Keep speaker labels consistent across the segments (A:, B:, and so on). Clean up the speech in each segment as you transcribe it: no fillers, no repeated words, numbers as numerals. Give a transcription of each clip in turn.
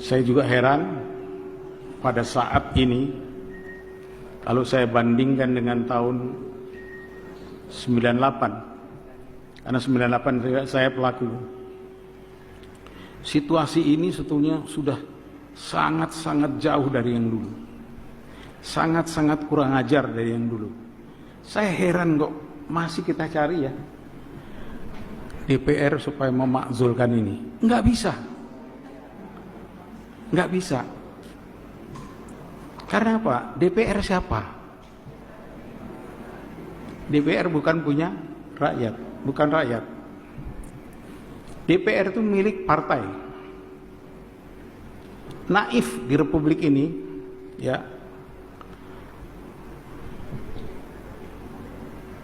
A: Saya juga heran pada saat ini, kalau saya bandingkan dengan tahun 98, karena 98 saya pelaku. Situasi ini sebetulnya sudah sangat-sangat jauh dari yang dulu. Sangat-sangat kurang ajar dari yang dulu. Saya heran kok masih kita cari ya DPR supaya memakzulkan ini. Nggak bisa. Nggak bisa. Karena apa? DPR siapa? DPR bukan punya rakyat, bukan rakyat. DPR itu milik partai. Naif di republik ini, ya.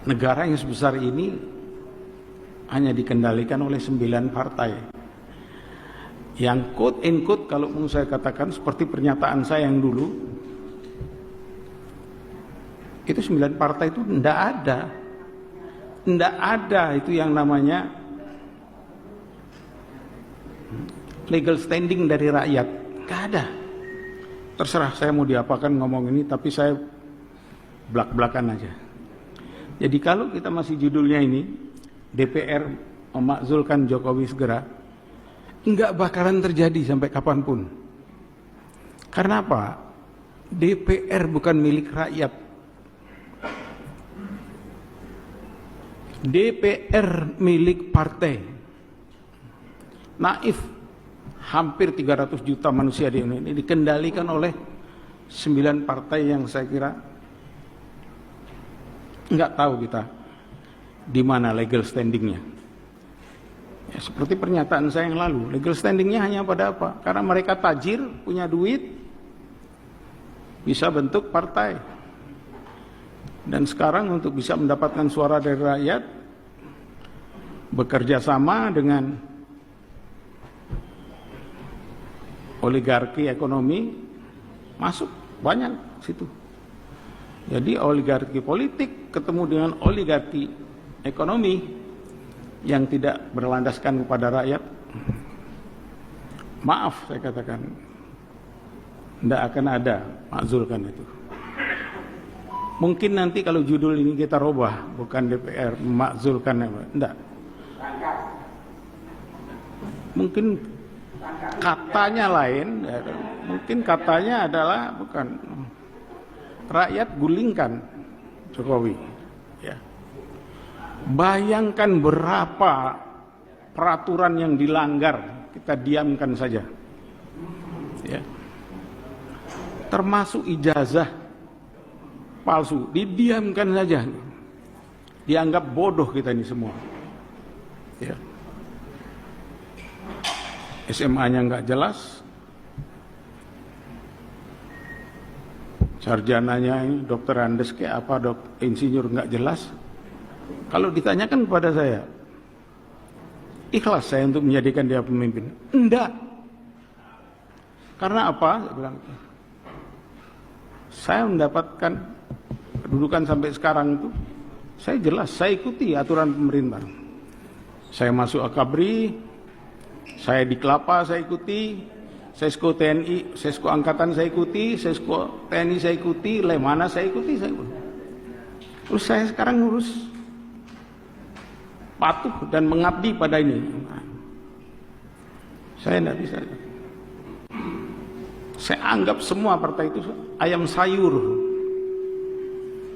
A: Negara yang sebesar ini hanya dikendalikan oleh 9 partai. Yang quote and quote kalau mau saya katakan seperti pernyataan saya yang dulu, itu 9 partai itu tidak ada. Tidak ada itu yang namanya legal standing dari rakyat. Tidak ada. Terserah saya mau diapakan ngomong ini, tapi saya belak-belakan aja. Jadi kalau kita masih judulnya ini, DPR memakzulkan Jokowi segera, enggak bakalan terjadi sampai kapanpun. Karena apa? DPR bukan milik rakyat. DPR milik partai. Naif, hampir 300 juta manusia di Indonesia ini dikendalikan oleh 9 partai yang saya kira enggak tahu kita di mana legal standingnya. Ya, seperti pernyataan saya yang lalu, legal standingnya hanya pada apa? Karena mereka tajir, punya duit, bisa bentuk partai. Dan sekarang untuk bisa mendapatkan suara dari rakyat, bekerja sama dengan oligarki ekonomi, masuk banyak situ. Jadi oligarki politik ketemu dengan oligarki ekonomi yang tidak berlandaskan kepada rakyat, maaf saya katakan, tidak akan ada makzulkan itu. Mungkin nanti kalau judul ini kita robah, bukan DPR memakzulkan, tidak. Mungkin katanya lain, ya, mungkin katanya adalah bukan rakyat gulingkan Jokowi. Ya. Bayangkan berapa peraturan yang dilanggar, kita diamkan saja. Ya. Termasuk ijazah palsu, didiamkan saja. Dianggap bodoh kita ini semua. Ya. SMA-nya nggak jelas, sarjananya ini dokter Andes kayak apa, insinyur nggak jelas. Kalau ditanyakan kepada saya, ikhlas saya untuk menjadikan dia pemimpin? Enggak. Karena apa? Saya bilang, saya mendapatkan kedudukan sampai sekarang itu, saya jelas, saya ikuti aturan pemerintah. Saya masuk Akabri, saya di Kelapa saya ikuti, Sesko TNI, Sesko Angkatan saya ikuti, Sesko TNI saya ikuti, Lemana saya ikuti, saya ikuti. Terus saya sekarang ngurus patuh dan mengabdi pada ini. Saya tidak bisa. Saya anggap semua partai itu ayam sayur.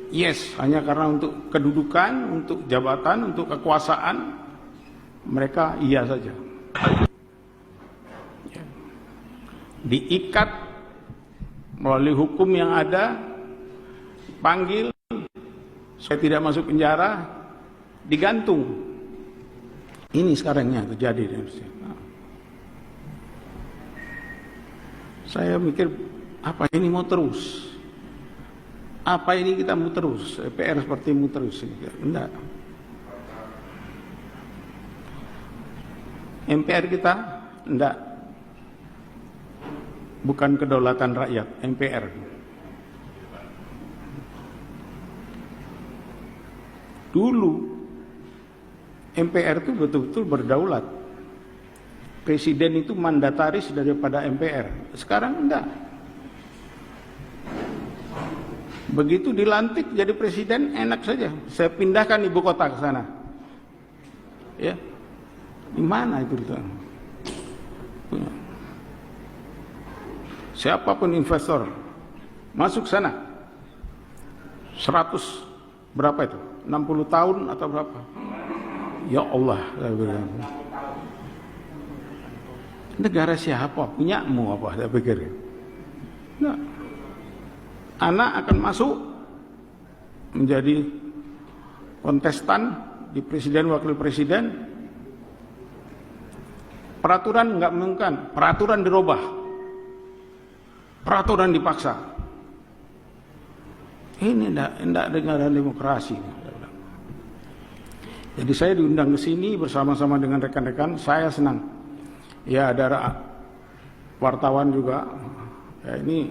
A: Yes, hanya karena untuk kedudukan, untuk jabatan, untuk kekuasaan, mereka iya saja. Diikat melalui hukum yang ada, panggil, supaya tidak masuk penjara, digantung. Ini sekarangnya terjadi di Indonesia. Saya mikir, apa ini mau terus? Apa ini kita mau terus? DPR seperti mau terus? Enggak. MPR kita enggak. Bukan kedaulatan rakyat, MPR. Dulu MPR itu betul-betul berdaulat. presiden itu mandataris daripada MPR. Sekarang enggak. Begitu dilantik jadi presiden enak saja. Saya pindahkan ibu kota ke sana. Ya. Di mana itu? Siapapun investor masuk sana 100 berapa itu? 60 tahun atau berapa? Ya Allah, saya bilang. Negara siapa? Punyamu apa? Saya pikir. Nah, anak akan masuk menjadi kontestan di presiden wakil presiden. Peraturan nggak mungkin, peraturan dirubah, peraturan dipaksa. Ini enggak negara demokrasi. Jadi saya diundang ke sini bersama-sama dengan rekan-rekan. Saya senang. Ya ada wartawan juga. Ya, ini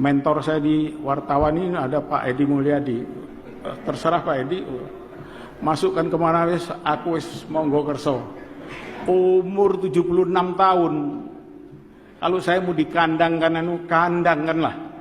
A: mentor saya di wartawan ini ada Pak Edi Mulyadi. Terserah Pak Edi. Masukkan kemana wis, aku wis monggo kerso. Umur 76 tahun. Kalau saya mau dikandangkan, kandangkanlah.